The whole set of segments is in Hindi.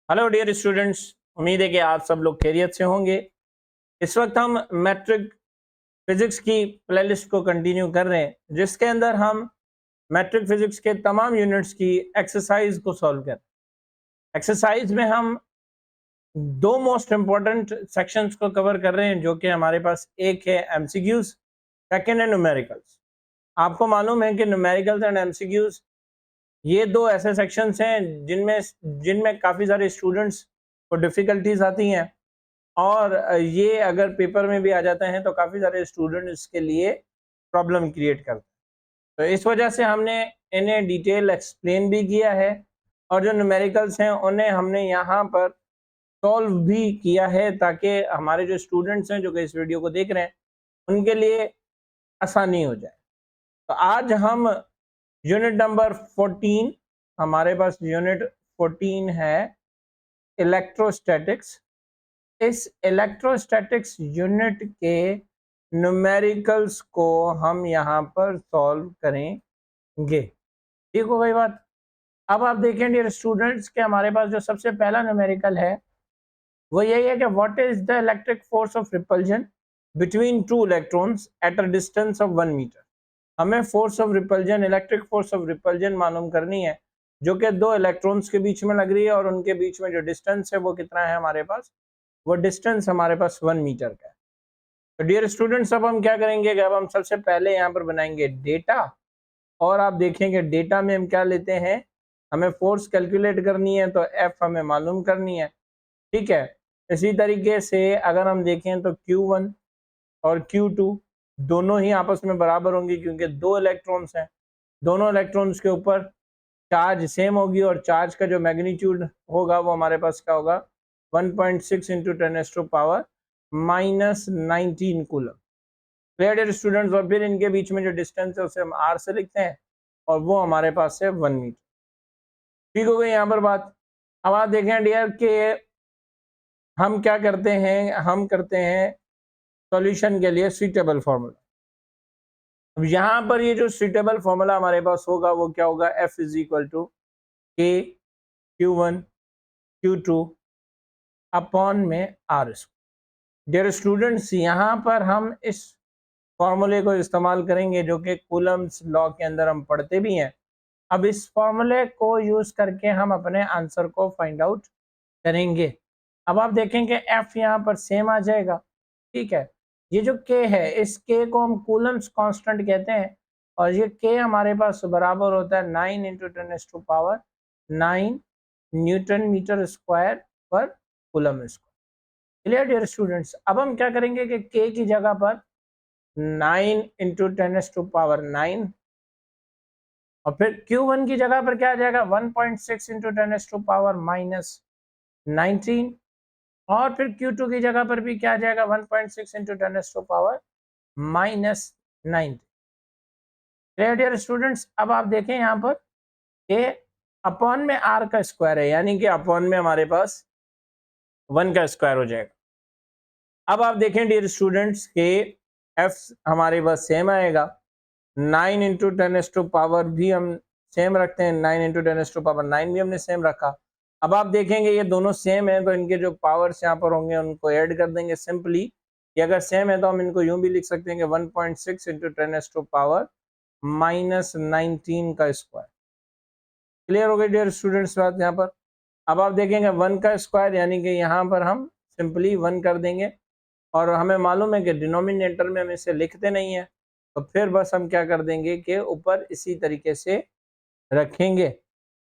हेलो डियर स्टूडेंट्स, उम्मीद है कि आप सब लोग खैरियत से होंगे। इस वक्त हम मैट्रिक फिजिक्स की प्लेलिस्ट को कंटिन्यू कर रहे हैं, जिसके अंदर हम मैट्रिक फिजिक्स के तमाम यूनिट्स की एक्सरसाइज को सॉल्व कर रहे हैं। एक्सरसाइज में हम दो मोस्ट इम्पॉर्टेंट सेक्शंस को कवर कर रहे हैं, जो कि हमारे पास एक है एमसीक्यूज, सेकंड है न्यूमेरिकल्स। आपको मालूम है कि न्यूमेरिकल्स एंड एमसीक्यूज ये दो ऐसे सेक्शंस हैं जिनमें जिनमें काफ़ी सारे स्टूडेंट्स को डिफ़िकल्टीज आती हैं, और ये अगर पेपर में भी आ जाते हैं तो काफ़ी सारे स्टूडेंट इसके लिए प्रॉब्लम क्रिएट करते हैं। तो इस वजह से हमने इन्हें डिटेल एक्सप्लेन भी किया है, और जो न्यूमेरिकल्स हैं उन्हें हमने यहाँ पर सॉल्व भी किया है, ताकि हमारे जो स्टूडेंट्स हैं जो कि इस वीडियो को देख रहे हैं उनके लिए आसानी हो जाए। तो आज हम यूनिट नंबर 14, हमारे पास यूनिट 14 है इलेक्ट्रोस्टैटिक्स। इस इलेक्ट्रोस्टैटिक्स यूनिट के न्यूमेरिकल्स को हम यहाँ पर सॉल्व करेंगे। ठीक हो गई बात। अब आप देखें डियर स्टूडेंट्स के हमारे पास जो सबसे पहला न्यूमेरिकल है वो यही है कि what is the electric force of repulsion between two electrons at a distance of 1 metre. हमें force of repulsion, electric force of repulsion मालूम करनी है, जो कि दो इलेक्ट्रॉन्स के बीच में लग रही है, और उनके बीच में जो डिस्टेंस है वो कितना है हमारे पास, वो डिस्टेंस हमारे पास 1 मीटर का है। तो डियर स्टूडेंट्स, अब हम क्या करेंगे कि अब हम सबसे पहले यहाँ पर बनाएंगे डेटा, और आप देखेंगे डेटा में हम क्या लेते हैं, हमें फोर्स कैलकुलेट करनी है तो एफ हमें मालूम करनी है। ठीक है, इसी तरीके से अगर हम देखें तो Q1 और Q2 दोनों ही आपस में बराबर होंगी, क्योंकि दो इलेक्ट्रॉन्स हैं, दोनों इलेक्ट्रॉन्स के ऊपर चार्ज सेम होगी, और चार्ज का जो मैग्नीट्यूड होगा वो हमारे पास क्या होगा, 1.6 इंटू 10⁻⁻⁻⁹ कूलम। क्लियर स्टूडेंट्स, और फिर इनके बीच में जो डिस्टेंस है उसे हम r से लिखते हैं, और वो हमारे पास है 1 मीटर। ठीक हो गई यहाँ पर बात। अब आप देखें डियर के हम क्या करते हैं, हम करते हैं सॉल्यूशन के लिए सुइटेबल फॉर्मूला। अब यहाँ पर ये जो सुइटेबल फॉर्मूला हमारे पास होगा वो क्या होगा, F इज इक्वल टू के Q1 Q2 अपॉन में R स्क्वायर। डियर स्टूडेंट्स, यहाँ पर हम इस फॉर्मूले को इस्तेमाल करेंगे जो कि कूलम्स लॉ के अंदर हम पढ़ते भी हैं। अब इस फॉर्मूले को यूज करके हम अपने आंसर को फाइंड आउट करेंगे। अब आप देखेंगे F यहाँ पर सेम आ जाएगा। ठीक है, ये जो K है, इस K को हम कूलम्स कांस्टेंट कहते हैं, और ये K हमारे पास बराबर होता है 9 इंटू 10⁻⁹ न्यूटन मीटर स्क्वायर पर coulomb square. Clear dear students. अब हम क्या करेंगे कि K की जगह पर 9 इंटू 10⁻⁹ और फिर Q1 की जगह पर क्या आ जाएगा, 1.6 इंटू 10⁻⁻19, और फिर Q2 की जगह पर भी क्या आ जाएगा, 1.6 इंटू 10⁻⁻⁹ डियर स्टूडेंट्स। अब आप देखें यहाँ पर A अपॉन में R का स्क्वायर है, यानी कि अपॉन में हमारे पास 1 का स्क्वायर हो जाएगा। अब आप देखें डियर स्टूडेंट्स के F हमारे पास सेम आएगा, 9 इंटू 10⁻⁻ भी हम सेम रखते हैं, 9 इंटू 10⁻⁹ भी हमने सेम रखा। अब आप देखेंगे ये दोनों सेम है, तो इनके जो पावर्स यहाँ पर होंगे उनको ऐड कर देंगे सिंपली। ये अगर सेम है तो हम इनको यूं भी लिख सकते हैं कि 1.6 इंटू 10⁻⁻⁻19 का स्क्वायर। क्लियर हो गई डियर स्टूडेंट्स बात यहाँ पर। अब आप देखेंगे 1 का स्क्वायर, यानी कि यहाँ पर हम सिंपली 1 कर देंगे, और हमें मालूम है कि डिनोमिनेटर में हम इसे लिखते नहीं है, तो फिर बस हम क्या कर देंगे कि ऊपर इसी तरीके से रखेंगे।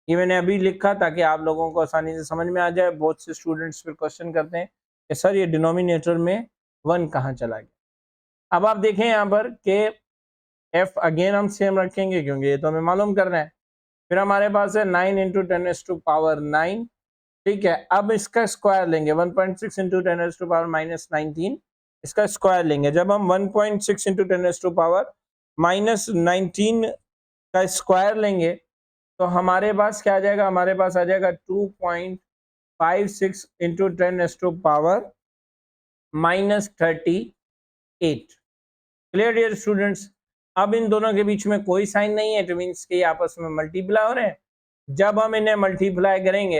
ये मैंने अभी लिखा ताकि आप लोगों को आसानी से समझ में आ जाए। बहुत से स्टूडेंट्स फिर क्वेश्चन करते हैं कि सर ये डिनोमिनेटर में 1 कहाँ चला गया। अब आप देखें यहाँ पर कि F अगेन हम सेम रखेंगे, क्योंकि ये तो हमें मालूम करना है। फिर हमारे पास है 9 इंटू 10⁻⁹ ठीक है, अब इसका स्क्वायर लेंगे, 1.6 इंटू 10⁻⁻19 इसका स्क्वायर लेंगे। जब हम 1.6 इंटू 10⁻⁻19 का स्क्वायर लेंगे तो हमारे पास क्या आ जाएगा, हमारे पास आ जाएगा 2.56 इंटू 10⁻⁻38। Clear dear students. अब इन दोनों के बीच में कोई साइन नहीं है, इट मींस कि आपस में मल्टीप्लाई हो रहे हैं। जब हम इन्हें मल्टीप्लाई करेंगे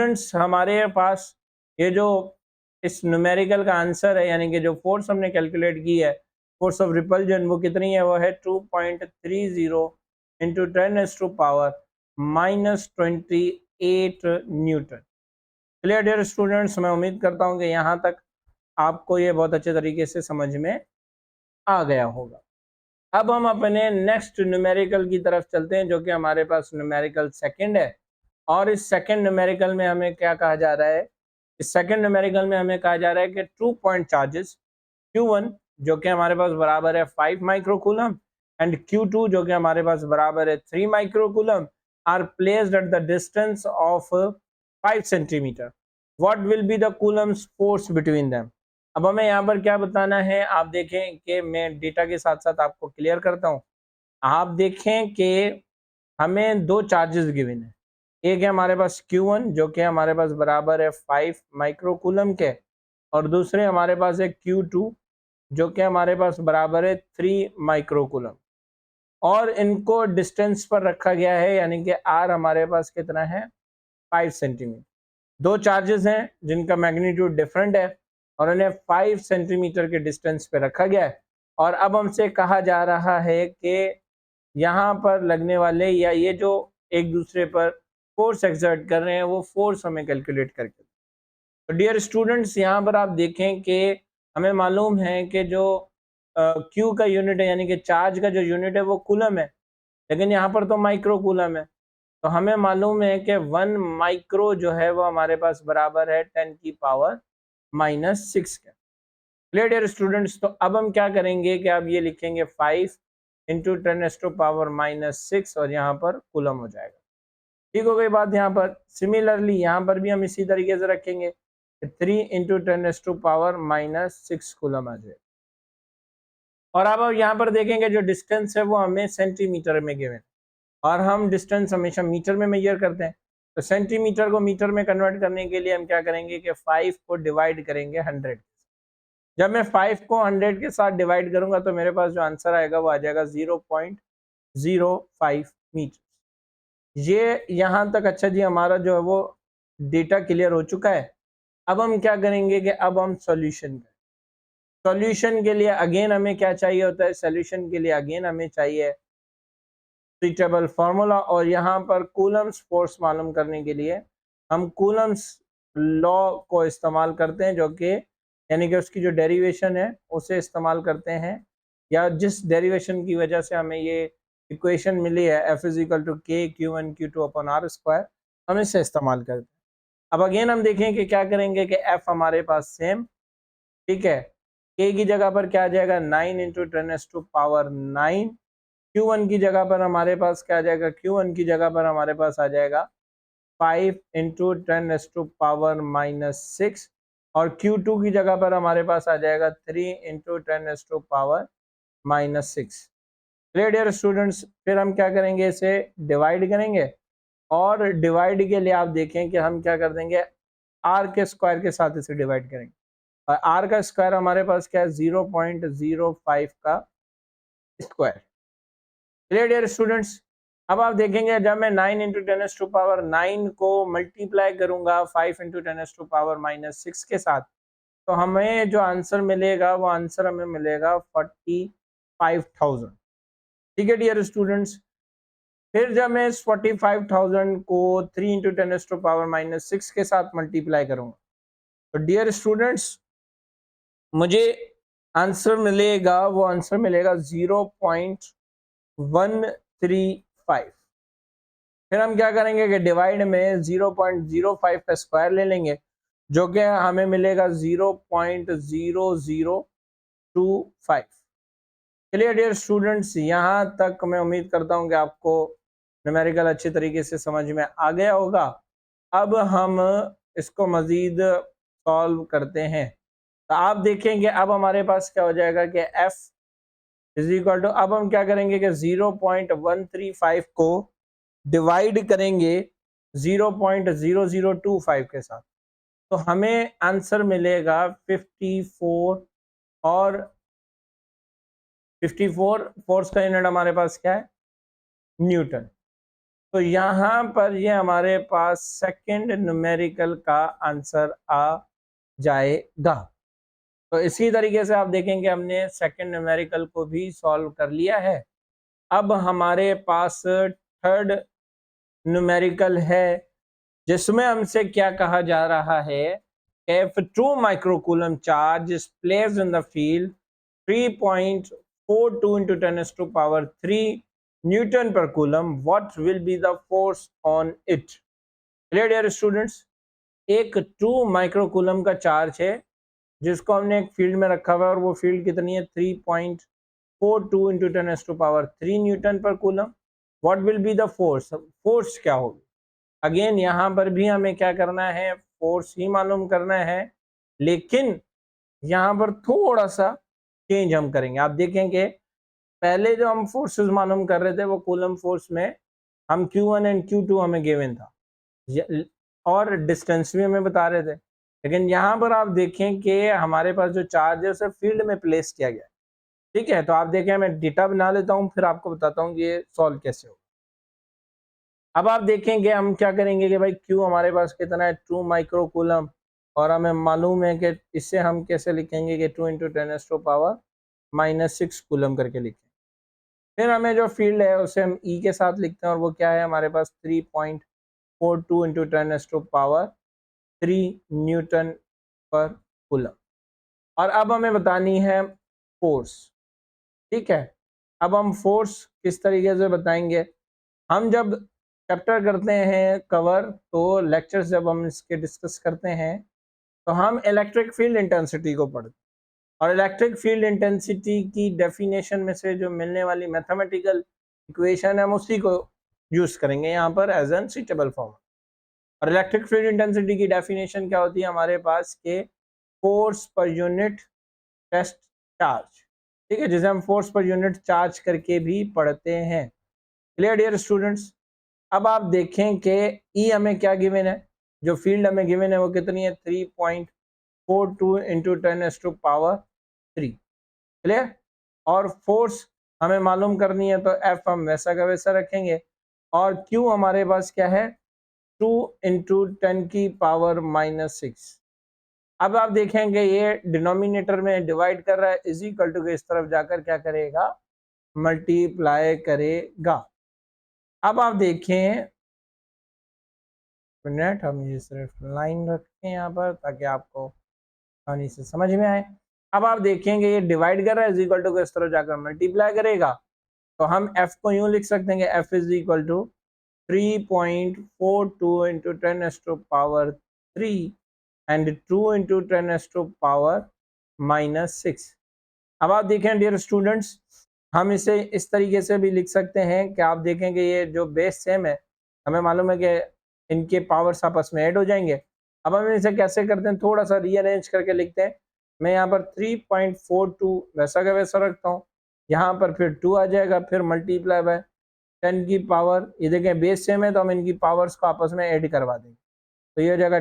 स्टूडेंट्स हमारे पास ये जो इस न्यूमेरिकल का आंसर है, यानी कि जो फोर्स हमने कैलकुलेट की है, फोर्स ऑफ रिपल्जन, वो कितनी है? वो है 2.30 into 10⁻⁻28 newton. Clear dear students? मैं उम्मीद करता हूँ कि यहाँ तक आपको ये बहुत अच्छे तरीके से समझ में आ गया होगा। अब हम अपने नेक्स्ट न्यूमेरिकल की तरफ चलते हैं, जो कि हमारे पास न्यूमेरिकल सेकंड है। और इस सेकंड न्यूमेरिकल में हमें क्या कहा जा रहा है? इस सेकंड न्यूमेरिकल में हमें कहा जा रहा है कि 2 पॉइंट चार्जेस Q1 जो कि हमारे पास बराबर है 5 माइक्रोकूलम एंड Q2 जो कि हमारे पास बराबर है 3 microcoulomb are placed at the distance of 5 centimetre. What will be the coulomb's force between them? अब हमें यहाँ पर क्या बताना है? आप देखें कि मैं डेटा के साथ साथ आपको क्लियर करता हूँ। आप देखें कि हमें दो चार्जेस गिवन है। एक है हमारे पास Q1 जो कि हमारे पास बराबर है 5 माइक्रोकूलम के, और दूसरे हमारे पास है Q2 जो कि हमारे पास बराबर है 3 माइक्रोकूलम, और इनको डिस्टेंस पर रखा गया है, यानी कि R हमारे पास कितना है? 5 सेंटीमीटर। दो चार्जेस हैं जिनका मैग्नीट्यूड डिफरेंट है और उन्हें 5 सेंटीमीटर के डिस्टेंस पे रखा गया है। और अब हमसे कहा जा रहा है कि यहाँ पर लगने वाले या ये जो एक दूसरे पर फोर्स एक्सर्ट कर रहे हैं वो फोर्स हमें कैलकुलेट करके। तो डियर स्टूडेंट्स, यहाँ पर आप देखें कि हमें मालूम है कि जो Q का यूनिट है, यानी कि चार्ज का जो यूनिट है वो कूलम है, लेकिन यहाँ पर तो माइक्रो कूलम है। तो हमें मालूम है कि 1 माइक्रो जो है वो हमारे पास बराबर है 10⁻⁻6 का। Clear dear students? तो अब हम क्या करेंगे कि अब ये लिखेंगे 5 इंटू 10⁻⁻6 और यहाँ पर कूलम हो जाएगा। ठीक हो गई बात यहाँ पर। सिमिलरली यहाँ पर भी हम इसी तरीके से रखेंगे 3 इंटू 10⁻⁻6 कूलम आ जाएगा। और अब यहाँ पर देखेंगे जो डिस्टेंस है वो हमें सेंटीमीटर में गिवन, और हम डिस्टेंस हमेशा मीटर में मेजर करते हैं। तो सेंटीमीटर को मीटर में कन्वर्ट करने के लिए हम क्या करेंगे कि 5 को डिवाइड करेंगे 100। जब मैं 5 को 100 के साथ डिवाइड करूंगा तो मेरे पास जो आंसर आएगा वो आ जाएगा 0.05 मीटर। ये यहाँ तक अच्छा जी, हमारा जो है वो डेटा क्लियर हो चुका है। अब हम क्या करेंगे कि अब हम सॉल्यूशन करें। सॉल्यूशन के लिए अगेन हमें क्या चाहिए होता है? सॉल्यूशन के लिए अगेन हमें चाहिए सुइटेबल फार्मूला, और यहाँ पर कूलम्स फोर्स मालूम करने के लिए हम कूलम्स लॉ को इस्तेमाल करते हैं, जो कि यानी कि उसकी जो डेरिवेशन है उसे इस्तेमाल करते हैं, या जिस डेरिवेशन की वजह से हमें ये इक्वेशन मिली है F = K Q1 Q2/R², हम इसे इस्तेमाल करते हैं। अब अगेन हम देखें कि क्या करेंगे कि F हमारे पास सेम, ठीक है, K की जगह पर क्या आ जाएगा? 9 इंटू 10⁻9। Q1 की जगह पर हमारे पास क्या आ जाएगा? Q1 की जगह पर हमारे पास आ जाएगा 5 इंटू 10⁻⁻6, और Q2 की जगह पर हमारे पास आ जाएगा 3 इंटू 10⁻⁻6। Clear dear students? फिर हम क्या करेंगे? इसे डिवाइड करेंगे, और डिवाइड के लिए आप देखें कि हम क्या कर देंगे? R के स्क्वायर के साथ इसे डिवाइड करेंगे, और R का स्क्वायर हमारे पास क्या है? 0.05 का स्क्वायर। Clear dear students? अब आप देखेंगे जब मैं 9 इंटू 10⁻9 को मल्टीप्लाई करूंगा 5 इंटू 10⁻⁻6 के साथ, तो हमें जो आंसर मिलेगा वो आंसर हमें मिलेगा 45,000। ठीक है डियर स्टूडेंट्स? फिर जब मैं इस 45,000 को 3 इंटू 10⁻⁻6 के साथ मल्टीप्लाई करूंगा, तो डियर स्टूडेंट्स मुझे आंसर मिलेगा, वो आंसर मिलेगा 0.135। फिर हम क्या करेंगे कि डिवाइड में 0.05 का स्क्वायर ले लेंगे, जो कि हमें मिलेगा 0.0025। Clear dear students? यहाँ तक मैं उम्मीद करता हूँ कि आपको न्यूमेरिकल अच्छे तरीके से समझ में आ गया होगा। अब हम इसको मजीद सॉल्व करते हैं। तो आप देखेंगे अब हमारे पास क्या हो जाएगा कि F = अब हम क्या करेंगे कि 0.135 को डिवाइड करेंगे 0.0025 के साथ, तो हमें आंसर मिलेगा 54 और 54 फोर्स का यूनिट हमारे पास क्या है, न्यूटन। तो यहाँ पर ये हमारे पास सेकंड न्यूमेरिकल का आंसर आ जाएगा। तो इसी तरीके से आप देखेंगे हमने सेकंड न्यूमेरिकल को भी सॉल्व कर लिया है। अब हमारे पास थर्ड न्यूमेरिकल है, जिसमें हमसे क्या कहा जा रहा है, if 2 microcoulomb charge is placed in the field 3.42 into 10 raised to power 3 Newton per coulomb, what will be the force on it? Clear dear students? एक 2 माइक्रोकूलम का चार्ज है जिसको हमने एक फील्ड में रखा हुआ है, और वो फील्ड कितनी है, 3.42 into 10 raised to power 3 Newton पर coulomb. What will be the force, force क्या होगी। अगेन यहाँ पर भी हमें क्या करना है, फोर्स ही मालूम करना है, लेकिन यहाँ पर थोड़ा सा चेंज हम करेंगे। आप देखेंगे पहले जो हम फोर्सेस मालूम कर रहे थे वो कूलम फोर्स में हम Q1 एंड Q2 हमें गिवन था और डिस्टेंस भी हमें बता रहे थे, लेकिन यहाँ पर आप देखें कि हमारे पास जो चार्ज है उसे फील्ड में प्लेस किया गया। ठीक है, तो आप देखें मैं डेटा बना लेता हूँ, फिर आपको बताता हूँ कि ये सॉल्व कैसे होगा। अब आप देखेंगे हम क्या करेंगे कि भाई Q हमारे पास कितना है, 2 माइक्रोकूलम, और हमें मालूम है कि इससे हम कैसे लिखेंगे कि 2 इंटू 10 टू पावर -6 कूलम करके लिखें। फिर हमें जो फील्ड है उसे हम E के साथ लिखते हैं, और वो क्या है हमारे पास 3.42 इंटू 10 टू पावर 3 न्यूटन पर कूलम। और अब हमें बतानी है फोर्स। ठीक है, अब हम फोर्स किस तरीके से बताएंगे, हम जब चैप्टर करते हैं कवर, तो लेक्चर्स जब हम इसके डिस्कस करते हैं तो हम इलेक्ट्रिक फील्ड इंटेंसिटी को पढ़ते हैं, और इलेक्ट्रिक फील्ड इंटेंसिटी की डेफिनेशन में से जो मिलने वाली मैथमेटिकल इक्वेशन है हम उसी को यूज करेंगे यहाँ पर एज एन सुटेबल फॉर्म। और इलेक्ट्रिक फील्ड इंटेंसिटी की डेफिनेशन क्या होती है हमारे पास के force per unit test charge. ठीक है, जिसे हम फोर्स पर यूनिट चार्ज करके भी पढ़ते हैं। Clear dear students. अब आप देखें कि ई हमें क्या गिवन है, जो फील्ड हमें गिवन है वो कितनी है, 3.42 इंटू 10 टू पावर 3। क्लियर, और फोर्स हमें मालूम करनी है तो एफ हम वैसा का वैसा रखेंगे, और क्यू हमारे पास क्या है, 2 इंटू 10 की पावर -6। अब आप देखेंगे ये डिनोमिनेटर में डिवाइड कर रहा है, इज इक्वल टू के इस तरफ जाकर क्या करेगा, मल्टीप्लाई करेगा। अब आप देखें, मिनट हम ये सिर्फ लाइन रखें यहाँ पर ताकि आपको आसानी से समझ में आए। अब आप देखेंगे ये डिवाइड कर रहा है, इज इक्वल टू के इस तरफ जाकर मल्टीप्लाई करेगा, तो हम f को यूं लिख सकते हैं, f is equal to 3.42 into 10 to power 3 and 2 into 10 to power -6। अब आप देखें डियर स्टूडेंट्स, हम इसे इस तरीके से भी लिख सकते हैं कि आप देखेंगे ये जो बेस सेम है, हमें मालूम है कि इनके पावर्स आपस में ऐड हो जाएंगे। अब हम इसे कैसे करते हैं, थोड़ा सा रीअरेंज करके लिखते हैं। मैं यहाँ पर 3.42 वैसा का वैसा रखता हूँ, यहाँ पर फिर 2 आ जाएगा, फिर मल्टीप्लाई बाय 10 की पावर, ये देखें बेस सेम है तो हम इनकी पावर्स को आपस में ऐड करवा देंगे, तो ये हो जाएगा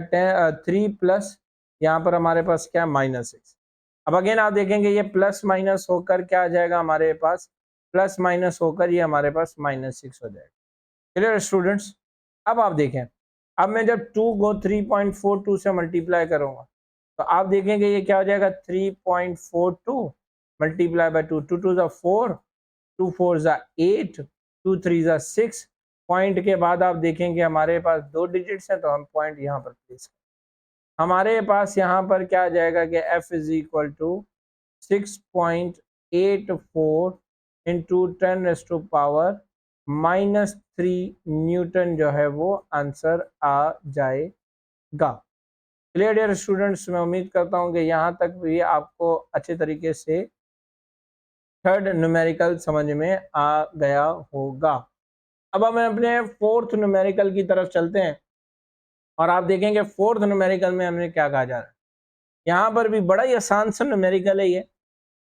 3 प्लस यहाँ पर हमारे पास क्या है -6। अब अगेन आप देखेंगे ये प्लस माइनस होकर क्या आ जाएगा हमारे पास, प्लस माइनस होकर ये हमारे पास -6 हो जाएगा। Clear students. अब आप देखें, अब मैं जब 2 को 3.42 से मल्टीप्लाई करूंगा तो आप देखेंगे ये क्या हो जाएगा, 3.42 मल्टीप्लाई बाय 2, 2 2 ज़ा 4, 2 4 ज़ा 8, 2 3 ज़ा 6। पॉइंट के बाद आप देखेंगे हमारे पास 2 डिजिट्स हैं, तो हम पॉइंट यहाँ पर प्लेस करें। हमारे पास यहाँ पर क्या आ जाएगा कि f is equal to 6.84 into 10 to power -3 newton जो है वो आंसर आ जाएगा। क्लियर डियर स्टूडेंट्स, मैं उम्मीद करता हूँ कि यहाँ तक भी आपको अच्छे तरीके से थर्ड न्यूमेरिकल समझ में आ गया होगा। अब हम अपने फोर्थ न्यूमेरिकल की तरफ चलते हैं, और आप देखेंगे फोर्थ न्यूमेरिकल में हमने क्या कहा जा रहा है। यहाँ पर भी बड़ा ही आसान सा न्यूमेरिकल है ये।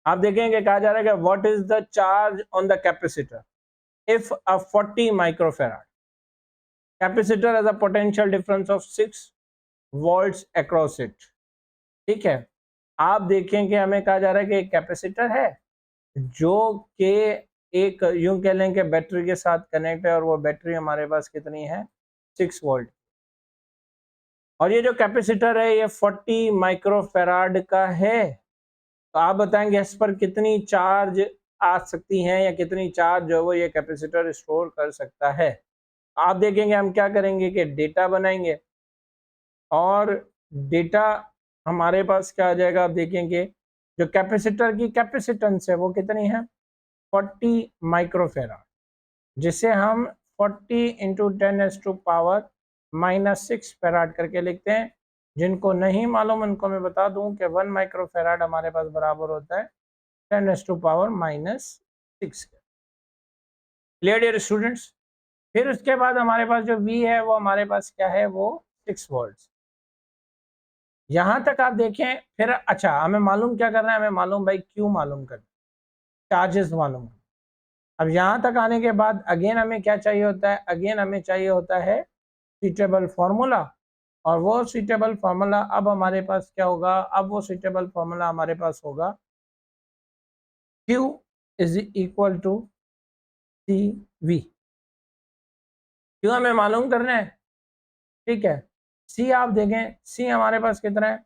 आप देखेंगे कहा जा रहा है कि what is the charge on the capacitor if a 40 microfarad capacitor has a potential difference of 6 volts across it. ठीक है, आप देखें कि हमें कहा जा रहा है कि एक कैपेसिटर है जो कि एक यूं कह लें कि बैटरी के साथ कनेक्ट है, और वो बैटरी हमारे पास कितनी है, 6 वोल्ट। और ये जो कैपेसिटर है ये 40 माइक्रोफेराड का है। तो आप बताएंगे इस पर कितनी चार्ज आ सकती हैं, या कितनी चार्ज जो है वो ये कैपेसिटर स्टोर कर सकता है। आप देखेंगे हम क्या करेंगे कि डेटा बनाएंगे, और डेटा हमारे पास क्या आ जाएगा, आप देखेंगे जो कैपेसिटर की कैपेसिटेंस है वो कितनी है, 40 माइक्रोफेराड, जिसे हम 40 इंटू 10⁻⁻⁻6 फेराड करके लिखते हैं। जिनको नहीं मालूम उनको मैं बता दूं कि 1 माइक्रोफेराड हमारे पास बराबर होता है 10⁻⁻6। Clear dear students. फिर उसके बाद हमारे पास जो V है वो हमारे पास क्या है, वो 6 वोल्ट। यहां तक आप देखें। फिर अच्छा, हमें मालूम क्या करना है, हमें मालूम भाई Q मालूम करना, चार्जेस मालूम। अब यहां तक आने के बाद अगेन हमें क्या चाहिए होता है, अगेन हमें चाहिए होता है सुटेबल फॉर्मूला। और वो सुटेबल फॉर्मूला अब हमारे पास क्या होगा, अब वो सुटेबल फॉर्मूला हमारे पास होगा Q is equal to CV। क्यों हमें मालूम करना है, ठीक है। C आप देखें, C हमारे पास कितना है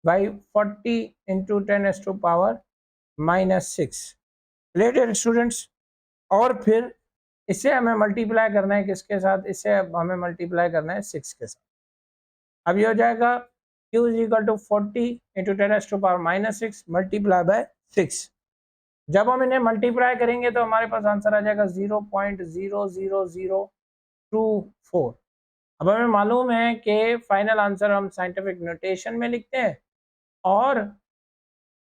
भाई, 40 इंटू 10⁻⁻6। Related students. और फिर इसे हमें मल्टीप्लाई करना है किसके साथ, इसे हमें मल्टीप्लाई करना है 6 के साथ। अब ये हो जाएगा Q is equal to 40 into 10⁻⁻6 multiply by 6। जब हम इन्हें मल्टीप्लाई करेंगे तो हमारे पास आंसर आ जाएगा 0.00024। अब हमें मालूम है कि फाइनल आंसर हम साइंटिफिक नोटेशन में लिखते हैं, और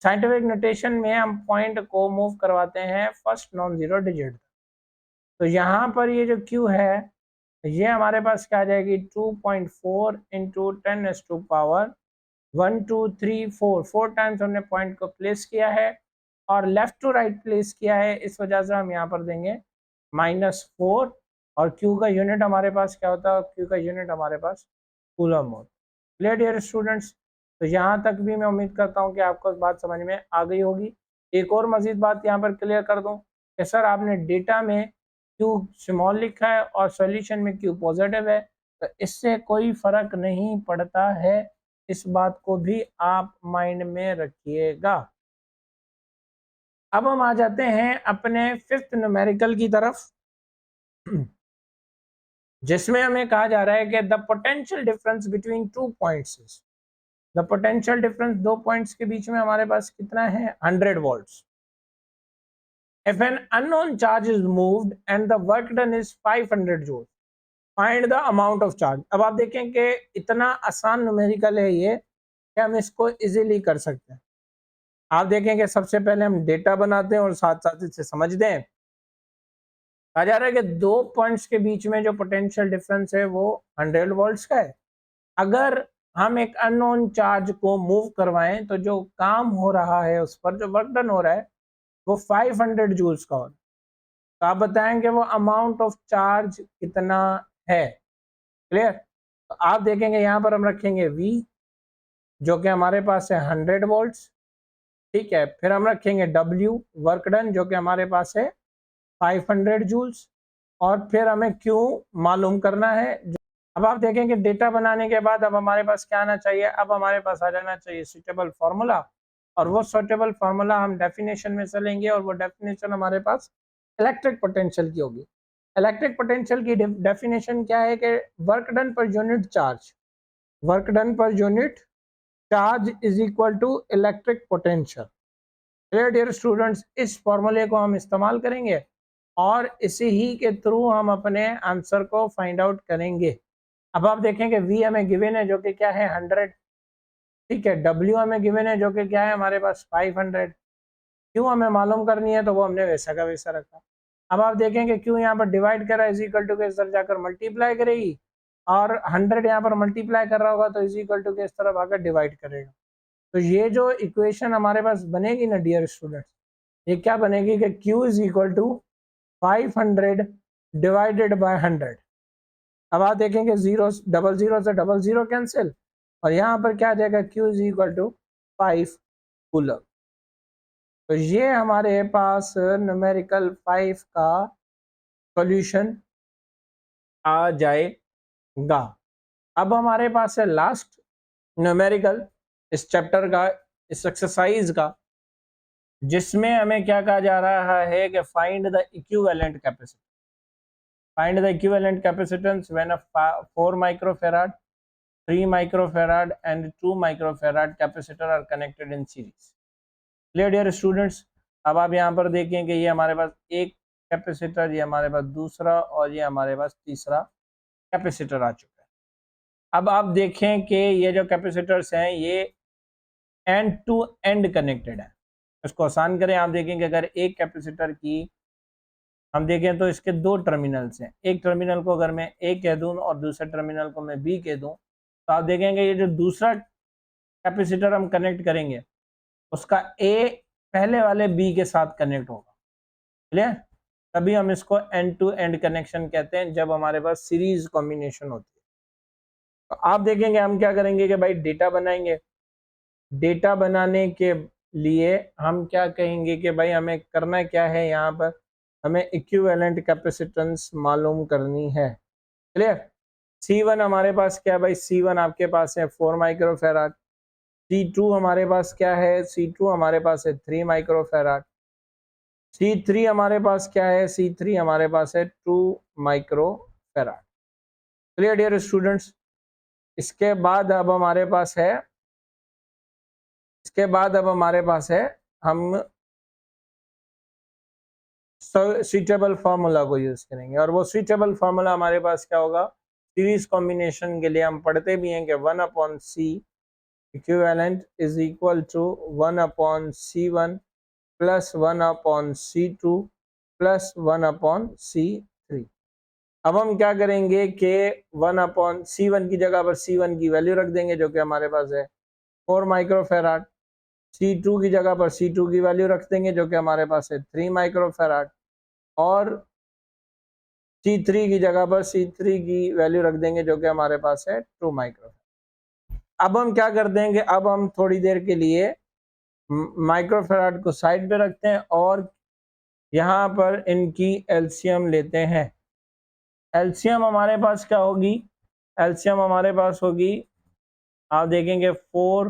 साइंटिफिक नोटेशन में हम पॉइंट को मूव करवाते हैं फर्स्ट नॉन जीरो डिजिट। तो यहाँ पर ये जो Q है ये हमारे पास क्या आ जाएगी, 2.4 इंटू 10⁻⁻1 2 3 4 4 टाइम्स हमने पॉइंट को प्लेस किया है, और लेफ्ट टू राइट प्लेस किया है, इस वजह से हम यहाँ पर देंगे -4। और Q का यूनिट हमारे पास क्या होता है, Q का यूनिट हमारे पास कूलम होता है। Clear dear students. तो यहाँ तक भी मैं उम्मीद करता हूँ कि आपको बात समझ में आ गई होगी। एक और मजीद बात यहाँ पर क्लियर कर दूँ कि सर आपने डेटा में Q स्मॉल लिखा है और सॉल्यूशन में Q पॉजिटिव है, तो इससे कोई फर्क नहीं पड़ता है, इस बात को भी आप माइंड में रखिएगा। अब हम आ जाते हैं अपने 5th न्यूमेरिकल की तरफ, जिसमें हमें कहा जा रहा है कि the potential difference between 2 points. The potential difference दो पॉइंट्स के बीच में हमारे पास कितना है, 100 volts. If an unknown charge is moved and the work done is 500 joules, find the amount of charge। अब आप देखें कि इतना आसान न्यूमेरिकल है ये कि हम इसको इजीली कर सकते हैं। आप देखें कि सबसे पहले हम डेटा बनाते हैं और साथ साथ इसे समझते हैं। कहा जा रहा है कि दो पॉइंट्स के बीच में जो पोटेंशियल डिफरेंस है वो 100 वोल्ट्स का है। अगर हम एक अननोन चार्ज को मूव करवाएं तो जो काम हो रहा है उस पर जो वर्क डन हो रहा है वो 500 जूल्स का हो रहा है। तो आप बताएंगे वो अमाउंट ऑफ चार्ज कितना है। क्लियर। तो आप देखेंगे यहाँ पर हम रखेंगे V जो कि हमारे पास है 100 वोल्ट्स। ठीक है, फिर हम रखेंगे W वर्क डन जो कि हमारे पास है 500 जूल्स, और फिर हमें Q मालूम करना है। अब आप देखेंगे डेटा बनाने के बाद अब हमारे पास क्या आना चाहिए, अब हमारे पास आ जाना चाहिए सुटेबल फार्मूला, और वो सुटेबल फार्मूला हम डेफिनेशन में चलेंगे, और वो डेफिनेशन हमारे पास इलेक्ट्रिक पोटेंशियल की होगी। इलेक्ट्रिक पोटेंशियल की डेफिनेशन क्या है कि work done per unit charge, work done per unit charge is equal to electric potential. Dear students, इस फॉर्मूले को हम इस्तेमाल करेंगे और इसी ही के थ्रू हम अपने आंसर को फाइंड आउट करेंगे। अब आप देखेंगे V हमें गिवन है जो कि क्या है 100। ठीक है, W हमें गिवन है जो कि क्या है हमारे पास 500। Q हमें मालूम करनी है तो वो हमने वैसा का वैसा रखा। अब आप देखेंगे Q यहाँ पर डिवाइड कर रहा है, इज इक्वल टू के इस तरफ जाकर मल्टीप्लाई करेगी, और 100 यहाँ पर मल्टीप्लाई कर रहा होगा तो इज इक्वल टू के इस तरफ आकर डिवाइड करेगा। तो ये जो इक्वेशन हमारे पास बनेगी ना डियर स्टूडेंट्स, ये क्या बनेगी कि Q is equal to 500 divided by 100। अब आप देखेंगे 0 डबल 0 से डबल 0 कैंसिल, और यहाँ पर क्या आ जाएगा, Q is equal to 5 coulomb. तो ये हमारे पास न्यूमेरिकल 5 का सॉल्यूशन आ जाएगा। अब हमारे पास है लास्ट न्यूमेरिकल इस चैप्टर का, इस एक्सरसाइज का, जिसमें हमें क्या कहा जा रहा है कि find the equivalent capacitance. Find the equivalent capacitance when a 4 microfarad, 3 microfarad and 2 microfarad capacitor are connected in series. Clear dear students. अब आप यहाँ पर देखें कि ये हमारे पास एक कैपेसिटर, ये हमारे पास दूसरा और ये हमारे पास तीसरा कैपेसिटर आ चुका है। अब आप देखें कि ये जो कैपेसिटर्स हैं ये एंड टू एंड कनेक्टेड है। इसको आसान करें, आप देखें कि अगर एक कैपेसिटर की हम देखें तो इसके दो टर्मिनल्स हैं। एक टर्मिनल को अगर मैं ए कह दूं और दूसरे टर्मिनल को मैं बी कह दूं, तो आप देखेंगे ये जो दूसरा कैपेसिटर हम कनेक्ट करेंगे उसका ए पहले वाले बी के साथ कनेक्ट होगा। क्लियर? तभी हम इसको एंड टू एंड कनेक्शन कहते हैं, जब हमारे पास सीरीज कॉम्बिनेशन होती है। तो आप देखेंगे हम क्या करेंगे कि भाई डेटा बनाएंगे। डेटा बनाने के लिए हम क्या कहेंगे कि भाई हमें करना क्या है, यहाँ पर हमें इक्विवेलेंट कैपेसिटेंस मालूम करनी है। क्लियर? C1 हमारे पास क्या है भाई, C1 आपके पास है 4 माइक्रोफैराड। C2 हमारे पास क्या है, C2 हमारे पास है 3 माइक्रोफैराड। C3 हमारे पास क्या है, C3 हमारे पास है 2 माइक्रोफैराड। Clear dear students. इसके बाद अब हमारे पास है, हम स्विचेबल फार्मूला को यूज करेंगे। और वो स्विचेबल फार्मूला हमारे पास क्या होगा, सीरीज कॉम्बिनेशन के लिए हम पढ़ते भी हैं कि 1/C equivalent is equal to 1/C1 plus 1/C2 plus 1/C3। अब हम क्या करेंगे कि 1/C1 की जगह पर C1 की वैल्यू रख देंगे जो कि हमारे पास है 4 माइक्रोफैराड। C2 की जगह पर C2 की वैल्यू रख देंगे जो कि हमारे पास है 3 माइक्रोफैराड। और C3 की जगह पर C3 की वैल्यू रख देंगे जो कि हमारे पास है 2 माइक्रोफैराड। अब हम क्या कर देंगे, अब हम थोड़ी देर के लिए माइक्रोफैराड को साइड पे रखते हैं और यहाँ पर इनकी एलसीएम लेते हैं। एलसीएम हमारे पास क्या होगी, एलसीएम हमारे पास होगी, आप देखेंगे 4,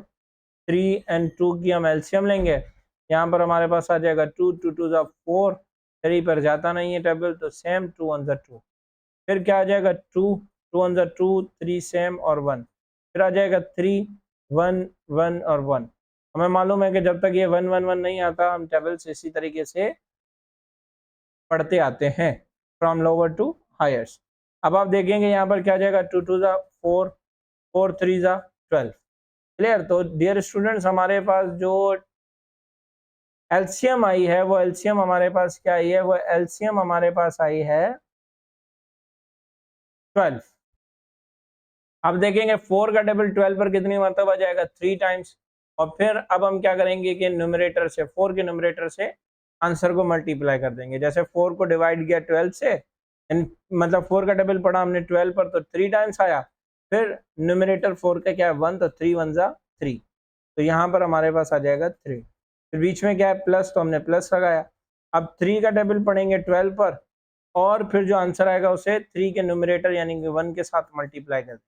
3 एंड 2 की हम एलसीएम लेंगे। यहाँ पर हमारे पास आ जाएगा 2, 2 2 4, 3 पर जाता नहीं है टेबल तो सेम, 2 1 2। फिर क्या आ जाएगा 2, 2 1 2, 3 सेम और 1। फिर आ जाएगा 3, 1 1 और 1। हमें मालूम है कि जब तक ये 1 1 1 नहीं आता हम टेबल से इसी तरीके से पढ़ते आते हैं, फ्रॉम लोअर टू हायर्स। अब आप देखेंगे यहाँ पर क्या आ जाएगा, 2 2 4, 4 3 12। क्लियर? तो डियर स्टूडेंट्स हमारे पास जो एलसीएम आई है वो एलसीएम हमारे पास क्या आई है, वो एलसीएम हमारे पास आई है 12। अब देखेंगे 4 का टेबल 12 पर कितनी मरतबा जाएगा, 3 टाइम्स। और फिर अब हम क्या करेंगे कि न्यूमरेटर से, 4 के न्यूमरेटर से आंसर को मल्टीप्लाई कर देंगे। जैसे 4 को डिवाइड किया 12 से, मतलब 4 का टेबल पढ़ा हमने 12 पर तो 3 टाइम्स आया। फिर न्यूमरेटर 4 का क्या है 1, तो 3 1 3, तो यहाँ पर हमारे पास आ जाएगा 3। फिर बीच में क्या है प्लस, तो हमने प्लस लगाया। अब 3 का टेबल पढ़ेंगे 12 पर और फिर जो आंसर आएगा उसे 3 के न्यूमरेटर यानी कि 1 के साथ मल्टीप्लाई कर।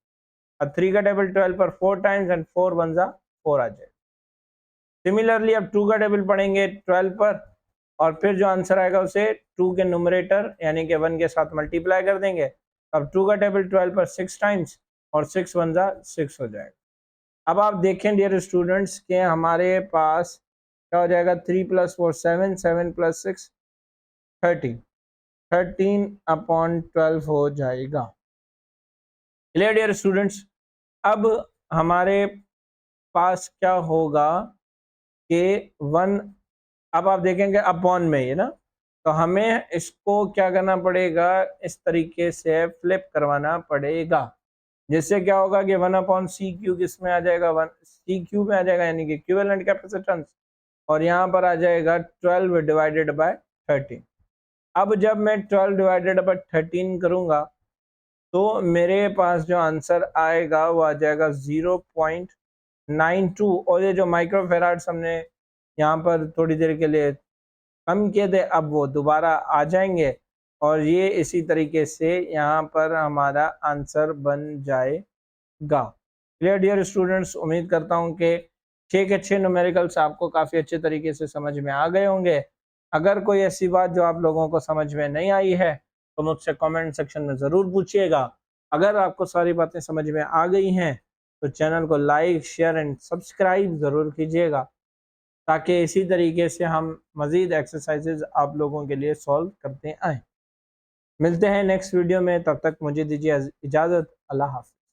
अब 3 का टेबल 12 पर 4 टाइम्स एंड 4 1 4 आ जाएगा। सिमिलरली अब 2 का टेबल पढ़ेंगे 12 पर और फिर जो आंसर आएगा उसे 2 के न्यूमरेटर यानी कि 1 के साथ मल्टीप्लाई कर देंगे। अब 2 का टेबल 12 पर 6 टाइम्स और 6 1 6 हो जाएगा। अब आप देखें डियर स्टूडेंट्स के हमारे पास क्या हो जाएगा, 3 + 4 7, 7 + 6 13, 13/12 हो जाएगा। Clear dear students. अब हमारे पास क्या होगा कि 1, अब आप देखेंगे अपॉन में ये ना, तो हमें इसको क्या करना पड़ेगा, इस तरीके से फ्लिप करवाना पड़ेगा। जिससे क्या होगा कि 1/CQ किस में आ जाएगा, 1CQ में आ जाएगा यानी कि इक्विवेलेंट कैपेसिटेंस। और यहाँ पर आ जाएगा 12 डिवाइडेड बाय 13। अब जब मैं 12 डिवाइडेड बाय 13 करूंगा तो मेरे पास जो आंसर आएगा वो आ जाएगा 0.92। और ये जो माइक्रोफेराड्स हमने यहाँ पर थोड़ी देर के लिए कम किए थे, अब वो दोबारा आ जाएंगे और ये इसी तरीके से यहाँ पर हमारा आंसर बन जाएगा। क्लियर डियर स्टूडेंट्स, उम्मीद करता हूँ कि 6 के 6 न्यूमेरिकल्स आपको काफ़ी अच्छे तरीके से समझ में आ गए होंगे। अगर कोई ऐसी बात जो आप लोगों को समझ में नहीं आई है तो मुझसे कमेंट सेक्शन में ज़रूर पूछिएगा। अगर आपको सारी बातें समझ में आ गई हैं तो चैनल को लाइक, शेयर एंड सब्सक्राइब ज़रूर कीजिएगा, ताकि इसी तरीके से हम मज़ीद एक्सरसाइजेज आप लोगों के लिए सॉल्व करते आएँ। मिलते हैं नेक्स्ट वीडियो में, तब तक मुझे दीजिए इजाज़त। अल्लाह हाफ़िज़।